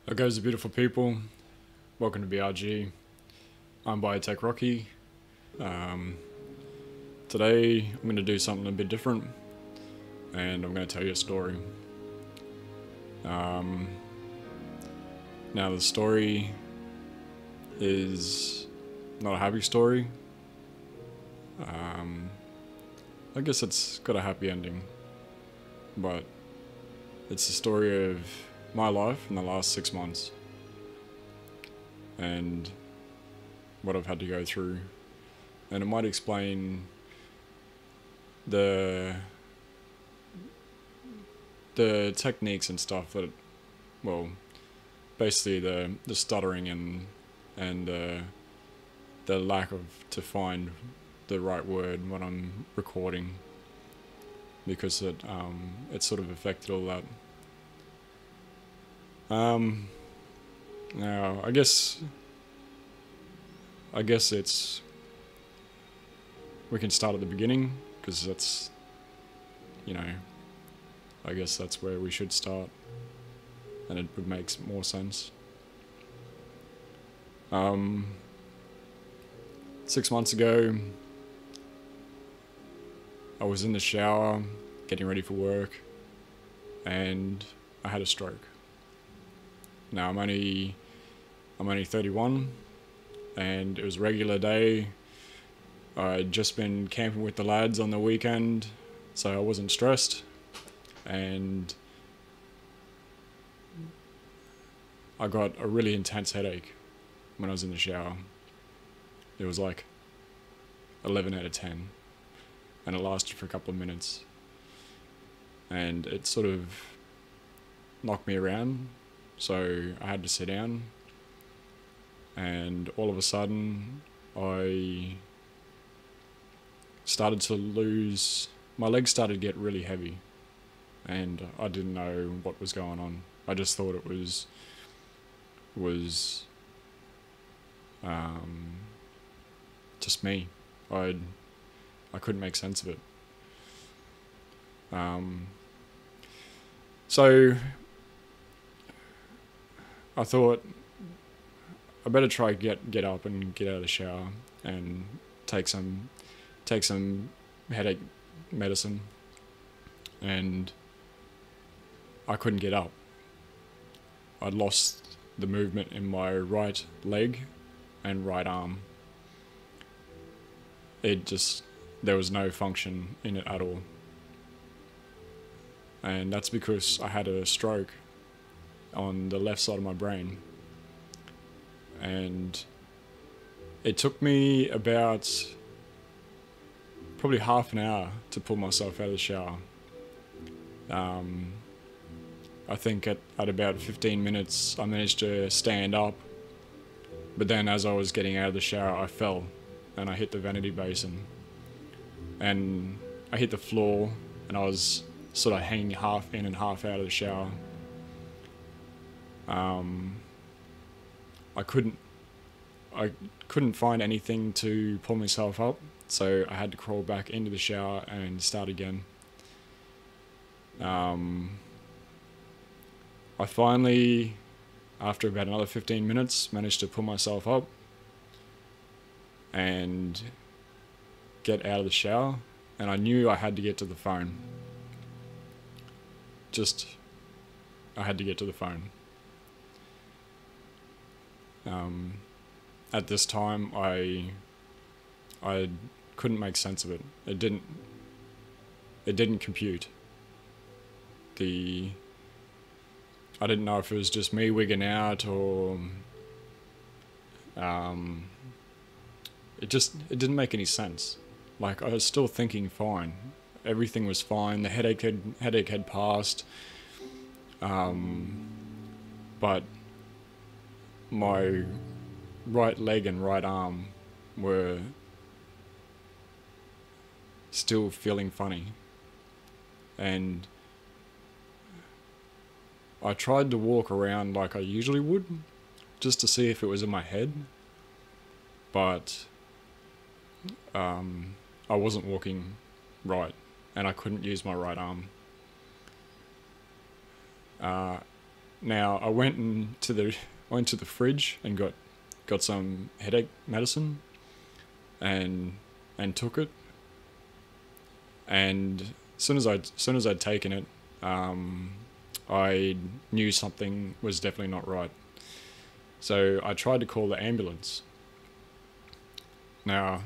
How goes the beautiful people? Welcome to BRG. I'm Biotek Rocky. Today I'm going to do something a bit different and I'm going to tell you a story. Now the story is not a happy story. I guess it's got a happy ending, but it's the story of my life in the last 6 months and what I've had to go through, and it might explain the techniques and stuff that, well, basically the stuttering and the lack of to find the right word when I'm recording, because it sort of affected all that. Now I guess it's, we can start at the beginning, because that's, I guess that's where we should start, and it would make more sense. 6 months ago, I was in the shower getting ready for work and I had a stroke. Now I'm only 31 and it was a regular day. I'd just been camping with the lads on the weekend, so I wasn't stressed, and I got a really intense headache when I was in the shower. It was like 11 out of 10 and it lasted for a couple of minutes and it sort of knocked me around, so I had to sit down, and all of a sudden I started to lose, my legs started to get really heavy and I didn't know what was going on. I just thought it was just me. I couldn't make sense of it. So I thought I better try get up and get out of the shower and take some headache medicine, and I couldn't get up. I'd lost the movement in my right leg and right arm. There was no function in it at all. And that's because I had a stroke on the left side of my brain. And it took me about probably half an hour to pull myself out of the shower. I think at about 15 minutes I managed to stand up, but then as I was getting out of the shower I fell and I hit the vanity basin and I hit the floor, and I was sort of hanging half in and half out of the shower. I couldn't find anything to pull myself up, so I had to crawl back into the shower and start again. I finally, after about another 15 minutes, managed to pull myself up and get out of the shower, and I knew I had to get to the phone. I had to get to the phone. At this time, I couldn't make sense of it. It didn't compute. I didn't know if it was just me wigging out or it didn't make any sense. Like, I was still thinking fine. Everything was fine. The headache had passed. But my right leg and right arm were still feeling funny. And I tried to walk around like I usually would, just to see if it was in my head, but I wasn't walking right, and I couldn't use my right arm. Now I went to the fridge and got some headache medicine, and took it. And as I'd taken it, I knew something was definitely not right. So I tried to call the ambulance. Now,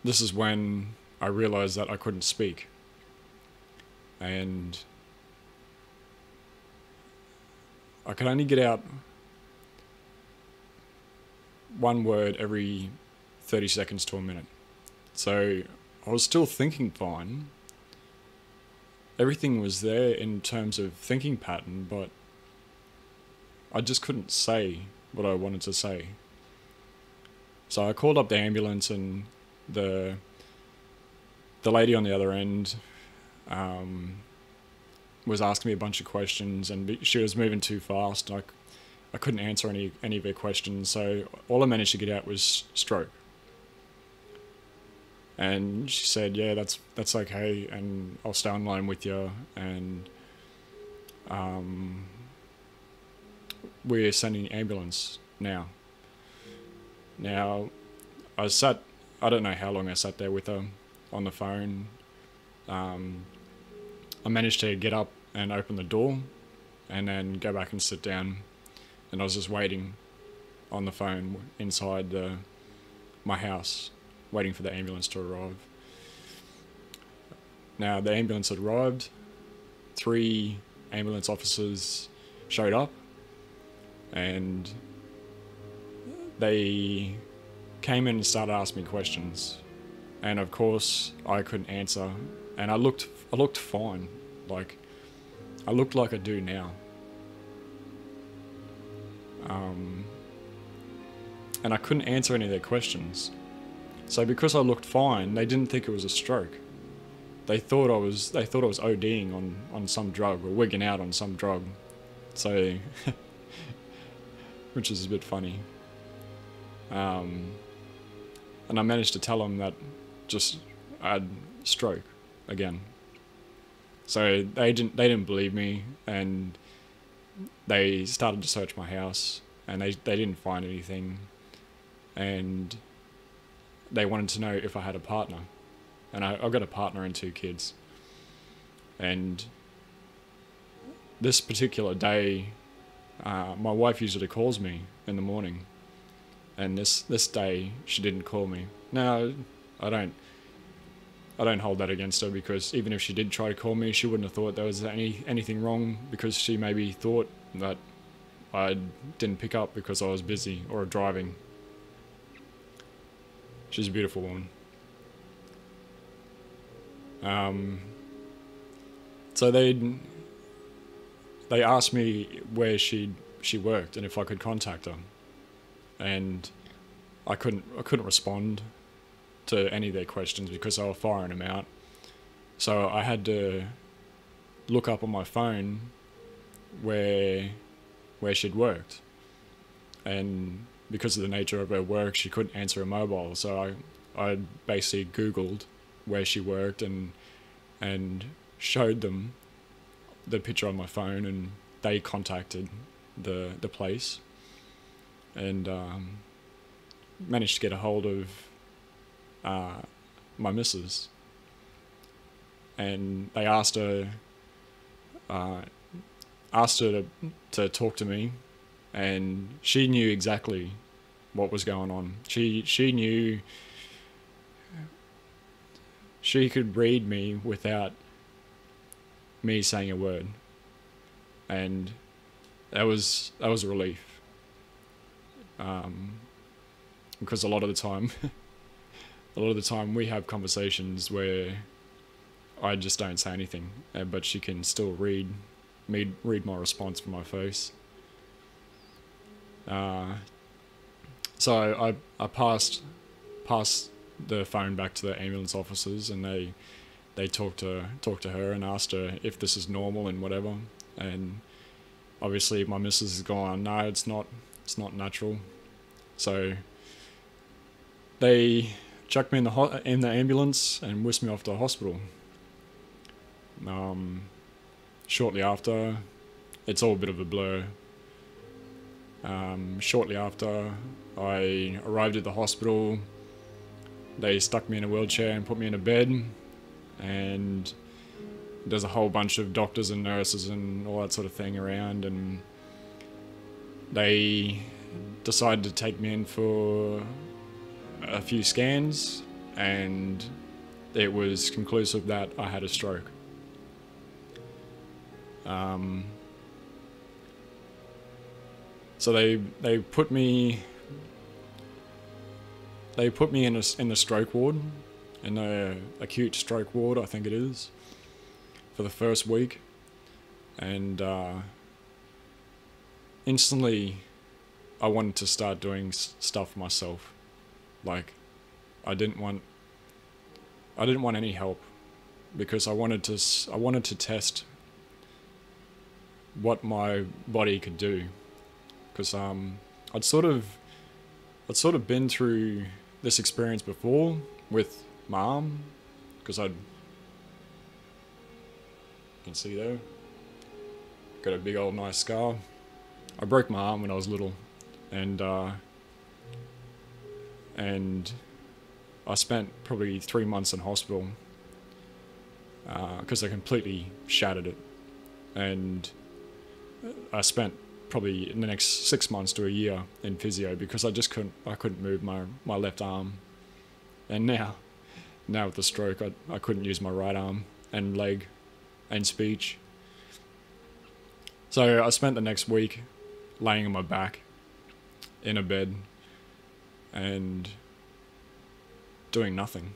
this is when I realized that I couldn't speak. And I could only get out one word every 30 seconds to a minute. So I was still thinking fine. Everything was there in terms of thinking pattern, but I just couldn't say what I wanted to say. So I called up the ambulance, and the lady on the other end was asking me a bunch of questions, and she was moving too fast. I couldn't answer any of her questions, so all I managed to get out was stroke. And she said, "Yeah, that's okay, and I'll stay online with you, and we're sending ambulance now." Now, I don't know how long I sat there with her on the phone. I managed to get up and open the door, and then go back and sit down, and I was just waiting on the phone inside my house, waiting for the ambulance to arrive. Now, the ambulance had arrived. 3 ambulance officers showed up, and they came in and started asking me questions. And of course, I couldn't answer, and I looked fine. Like, I looked like I do now. And I couldn't answer any of their questions. So because I looked fine, they didn't think it was a stroke. They thought I was ODing on some drug, or wigging out on some drug. So, which is a bit funny. And I managed to tell them that I had stroke again. So they didn't believe me, and they started to search my house, and they didn't find anything, and they wanted to know if I had a partner. And I've got a partner and 2 kids. And this particular day, my wife usually calls me in the morning, and this day she didn't call me. Now, I don't hold that against her, because even if she did try to call me, she wouldn't have thought there was anything wrong, because she maybe thought that I didn't pick up because I was busy or driving. She's a beautiful woman. So they asked me where she worked and if I could contact her, and I couldn't respond to any of their questions because they were firing them out. So I had to look up on my phone where she'd worked, and because of the nature of her work, she couldn't answer her mobile. So I basically Googled where she worked and showed them the picture on my phone, and they contacted the place, and managed to get a hold of my missus, and they asked her to talk to me, and she knew exactly what was going on. She knew. She could read me without me saying a word, and that was a relief. Because a lot of the time we have conversations where I just don't say anything, but she can still read my response from my face. So I passed the phone back to the ambulance officers, and they talked to her and asked her if this is normal and whatever. And obviously my missus has gone, no, it's not natural. So they chucked me in the ambulance and whisked me off to the hospital. Shortly after, it's all a bit of a blur. Shortly after I arrived at the hospital, they stuck me in a wheelchair and put me in a bed, and there's a whole bunch of doctors and nurses and all that sort of thing around, and they decided to take me in for a few scans, and it was conclusive that I had a stroke. So they put me in the stroke ward, in the acute stroke ward, I think it is, for the first week, and instantly I wanted to start doing stuff myself. Like, I didn't want any help, because I wanted to test what my body could do, because I'd sort of been through this experience before with my arm, because you can see there, got a big old nice scar. I broke my arm when I was little, and I spent probably 3 months in hospital because I completely shattered it, and I spent probably in the next 6 months to a year in physio because I couldn't move my left arm, and now with the stroke I couldn't use my right arm and leg and speech. So I spent the next week laying on my back in a bed and doing nothing.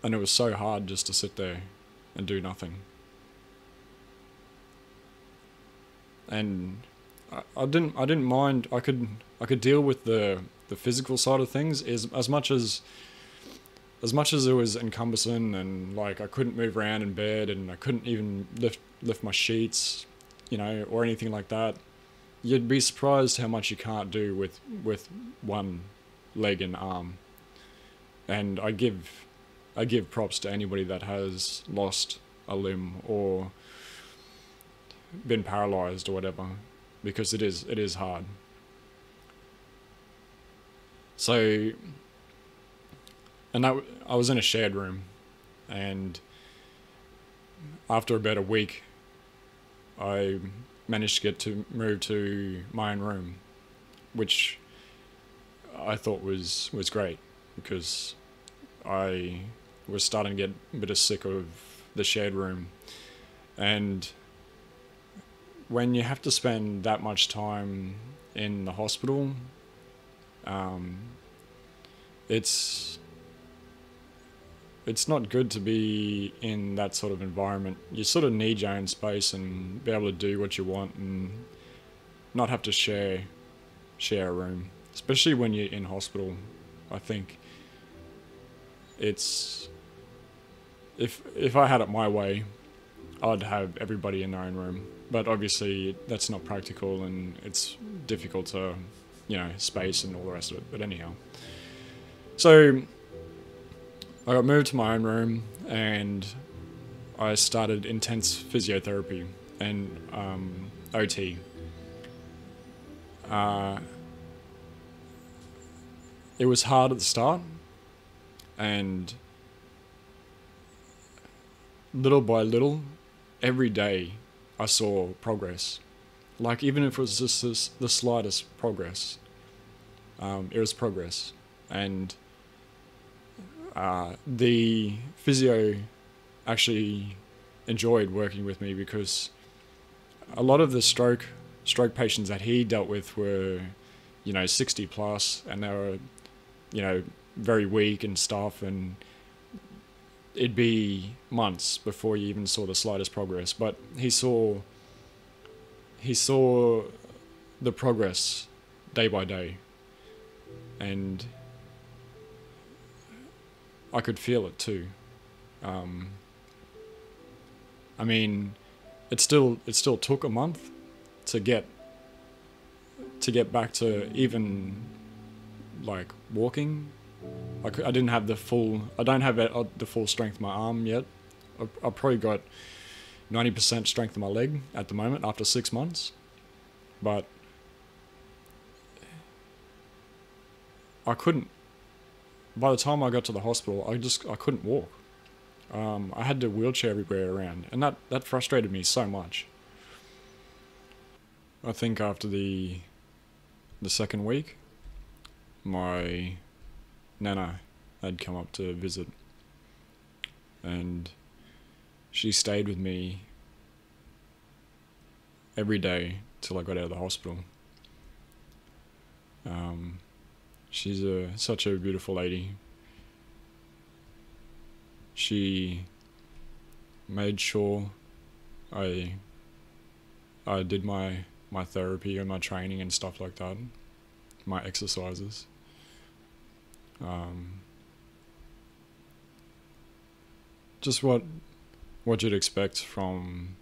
And it was so hard just to sit there and do nothing. And I didn't mind. I could deal with the physical side of things as much as it was encumbersome, and like I couldn't move around in bed, and I couldn't even lift my sheets, or anything like that. You'd be surprised how much you can't do with one leg and arm. And I give props to anybody that has lost a limb or been paralyzed or whatever, because it is hard. So, and I was in a shared room, and after about a week, I managed to move to my own room, which I thought was great, because I was starting to get a bit sick of the shared room. And when you have to spend that much time in the hospital, it's not good to be in that sort of environment. You sort of need your own space and be able to do what you want and not have to share a room, especially when you're in hospital. I think it's, if I had it my way, I'd have everybody in their own room, but obviously that's not practical, and it's difficult to, space and all the rest of it. But anyhow, so I got moved to my own room, and I started intense physiotherapy and OT. It was hard at the start, and little by little, every day I saw progress. Like, even if it was just the slightest progress, it was progress. And the physio actually enjoyed working with me, because a lot of the stroke patients that he dealt with were, 60 plus, and they were, very weak and stuff, and it'd be months before you even saw the slightest progress. But he saw the progress day by day, and I could feel it too. I mean, it still took a month to get back to even like walking. I don't have the full strength of my arm yet, I've probably got 90% strength in my leg at the moment after 6 months, but I couldn't. By the time I got to the hospital, I couldn't walk. I had the wheelchair everywhere around, and that frustrated me so much. I think after the second week, my nana had come up to visit, and she stayed with me every day till I got out of the hospital. She's such a beautiful lady. She made sure I did my therapy and my training and stuff like that, my exercises. Just what you'd expect from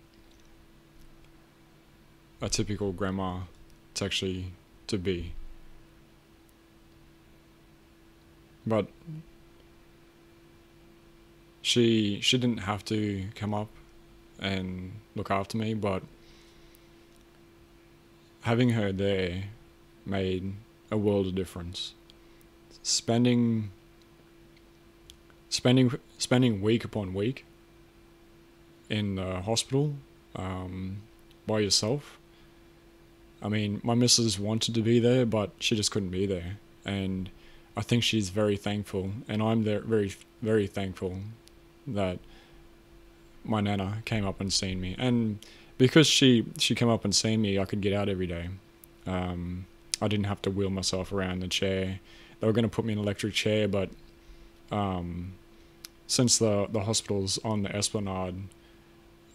a typical grandma to be. But she didn't have to come up and look after me, but having her there made a world of difference. Spending week upon week in the hospital by yourself. I mean, my missus wanted to be there, but she just couldn't be there, and I think she's very thankful, and I'm very, very thankful that my nana came up and seen me. And because she came up and seen me, I could get out every day. I didn't have to wheel myself around the chair. They were going to put me in an electric chair, but since the hospital's on the Esplanade,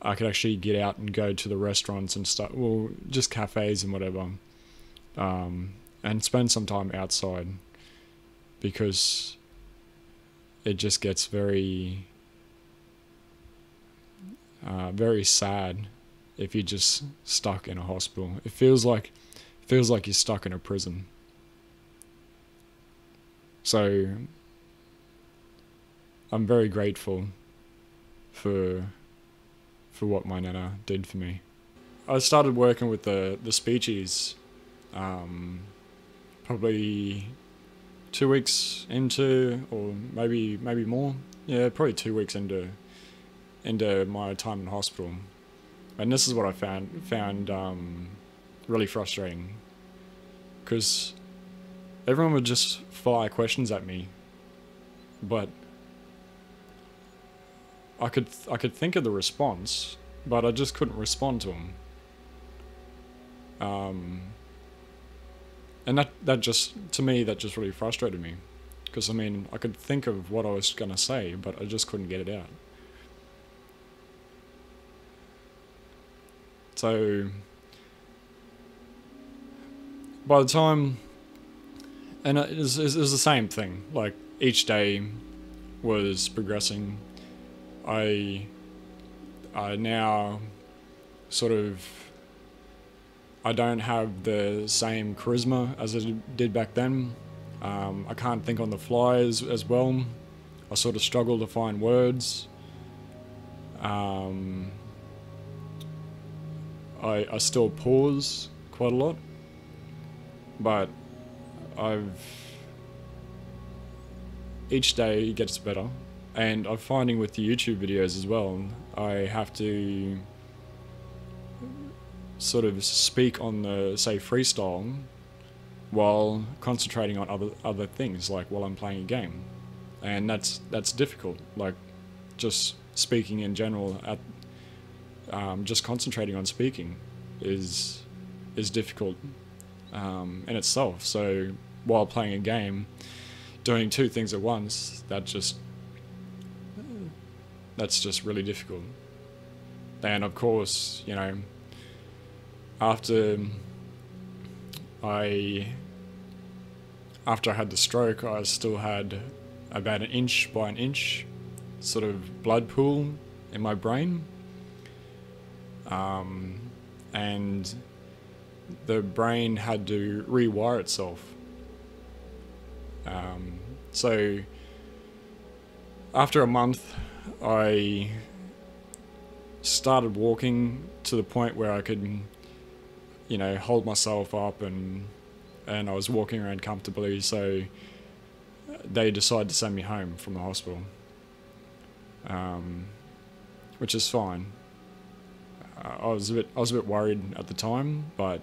I could actually get out and go to the restaurants and stuff, well, just cafes and whatever, and spend some time outside, because it just gets very, very sad if you're just stuck in a hospital. It feels like you're stuck in a prison. So I'm very grateful for what my nana did for me. I started working with the speechies probably 2 weeks into, or maybe more. Yeah, probably 2 weeks into my time in hospital. And this is what I found really frustrating, because everyone would just fire questions at me, but I could think of the response, but I just couldn't respond to them. And that just, to me, that just really frustrated me, because I mean, I could think of what I was gonna say, but I just couldn't get it out. So by the time, and it was the same thing, like each day was progressing. I now sort of, I don't have the same charisma as I did back then. I can't think on the fly as well. I sort of struggle to find words. I still pause quite a lot, but each day gets better. And I'm finding with the YouTube videos as well, I have to sort of speak on the, say, freestyle, while concentrating on other things, like while I'm playing a game. And that's difficult, like just speaking in general, just concentrating on speaking is difficult in itself. So while playing a game, doing two things at once, that's just really difficult. And of course, you know, after I had the stroke, I still had about 1 inch by 1 inch sort of blood pool in my brain, and the brain had to rewire itself. So after a month, I started walking to the point where I could, hold myself up, and I was walking around comfortably. So they decided to send me home from the hospital, which is fine. I was a bit worried at the time, but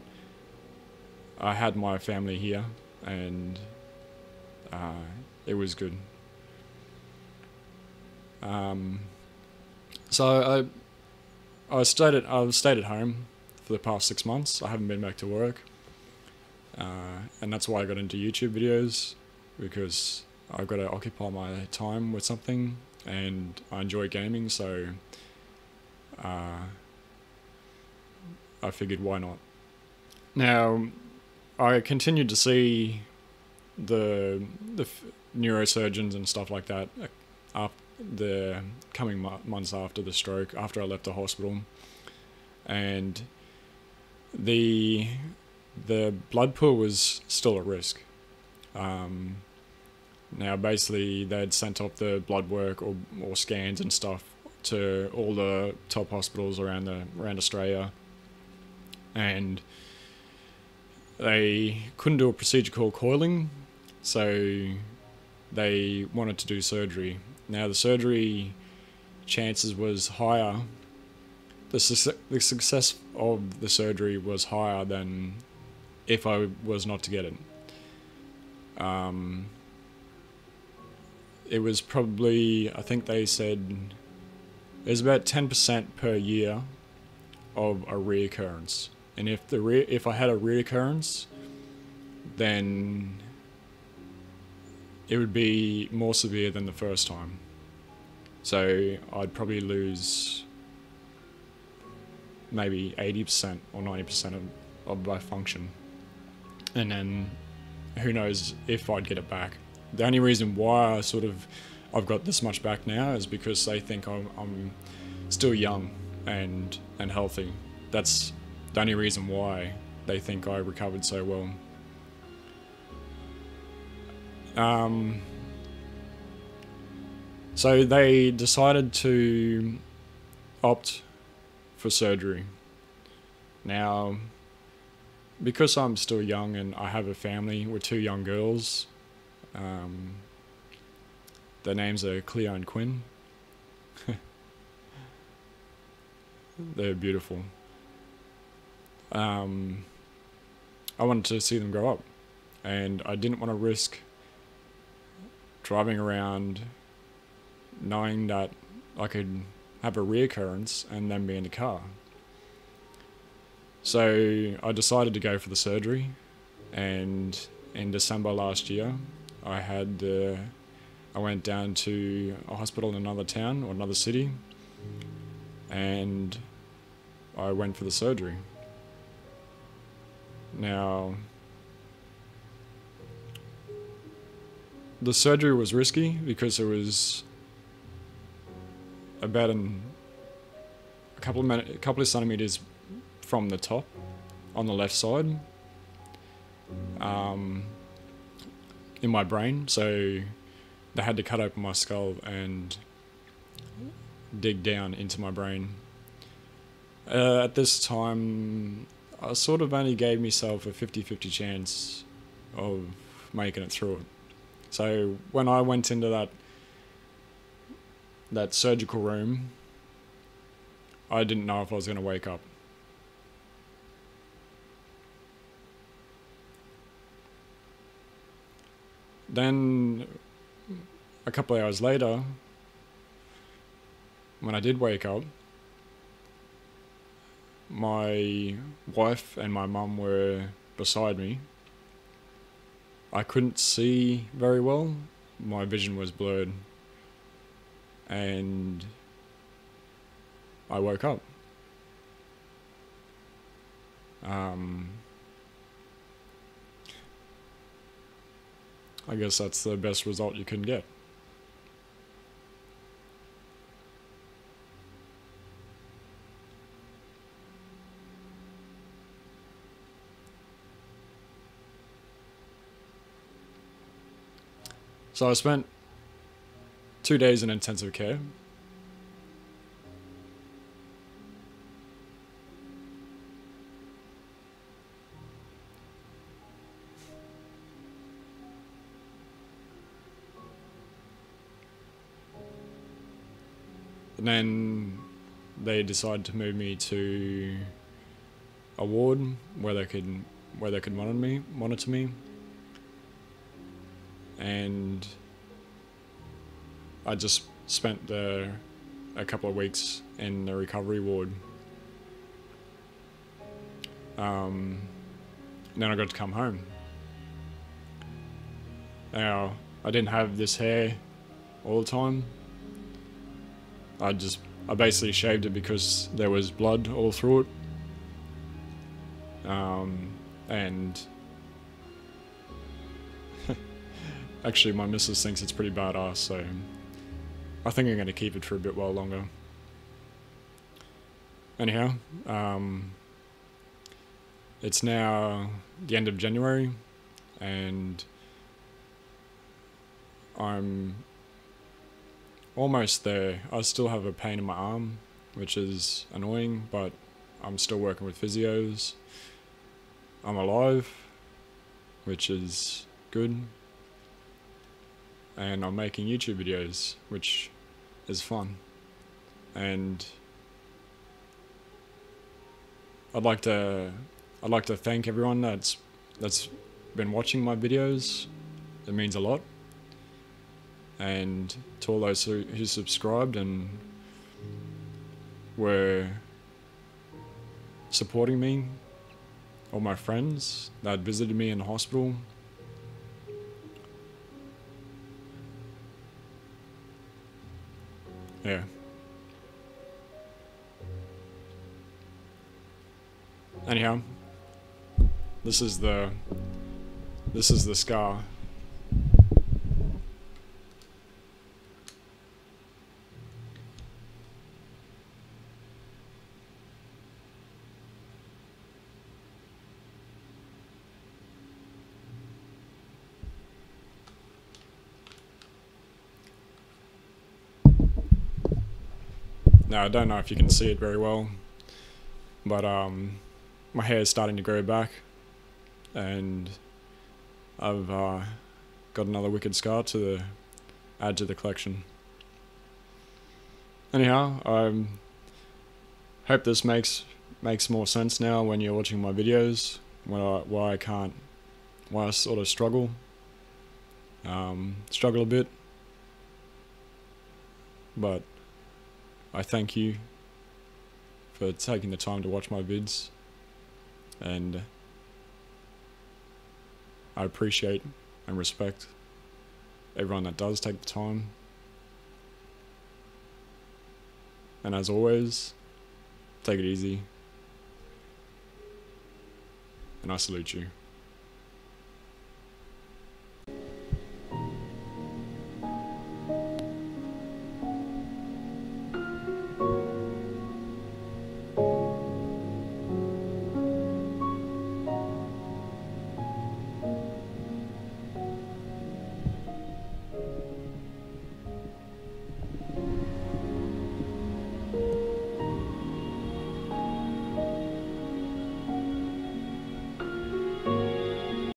I had my family here, and it was good. So I've stayed at home for the past 6 months. I haven't been back to work, and that's why I got into YouTube videos, because I've got to occupy my time with something, and I enjoy gaming, so I figured, why not? Now, I continued to see the neurosurgeons and stuff like that after the coming months after the stroke, after I left the hospital, and the blood pool was still at risk. Now, basically, they'd sent off the blood work or scans and stuff to all the top hospitals around Australia, and they couldn't do a procedure called coiling, so they wanted to do surgery. Now, the surgery chances was higher. The success of the surgery was higher than if I was not to get it. It was probably, I think they said, there's about 10% per year of a reoccurrence. And if I had a reoccurrence, then it would be more severe than the first time. So I'd probably lose maybe 80% or 90% of my function. And then who knows if I'd get it back. The only reason why I've got this much back now is because they think I'm still young and healthy. That's the only reason why they think I recovered so well. So they decided to opt for surgery. Now, because I'm still young and I have a family with 2 young girls, their names are Cleo and Quinn. They're beautiful. I wanted to see them grow up, and I didn't want to risk driving around knowing that I could have a reoccurrence and then be in the car. So I decided to go for the surgery, and in December last year, I went down to a hospital in another town or another city, and I went for the surgery. Now, the surgery was risky because it was about a couple of centimeters from the top on the left side, in my brain. So they had to cut open my skull and dig down into my brain. At this time, I sort of only gave myself a 50-50 chance of making it through it. So when I went into that surgical room, I didn't know if I was going to wake up. Then, a couple of hours later, when I did wake up, my wife and my mum were beside me. I couldn't see very well. My vision was blurred. And I woke up. I guess that's the best result you can get. So I spent 2 days in intensive care. And then they decided to move me to a ward where they could monitor me, and I just spent a couple of weeks in the recovery ward. And then I got to come home. Now, I didn't have this hair all the time. I basically shaved it because there was blood all through it. And actually my missus thinks it's pretty badass, so I think I'm going to keep it for a bit while longer. Anyhow, it's now the end of January, and I'm almost there. I still have a pain in my arm, which is annoying, but I'm still working with physios. I'm alive, which is good. And I'm making YouTube videos, which is fun. And I'd like to thank everyone that's been watching my videos. It means a lot. And to all those who subscribed and were supporting me, all my friends that visited me in the hospital. Yeah. Anyhow, this is the scar. Now, I don't know if you can see it very well, but my hair is starting to grow back, and I've got another wicked scar to add to the collection. Anyhow, I hope this makes more sense now when you're watching my videos, why I sort of struggle a bit, but I thank you for taking the time to watch my vids, and I appreciate and respect everyone that does take the time. And as always, take it easy, and I salute you.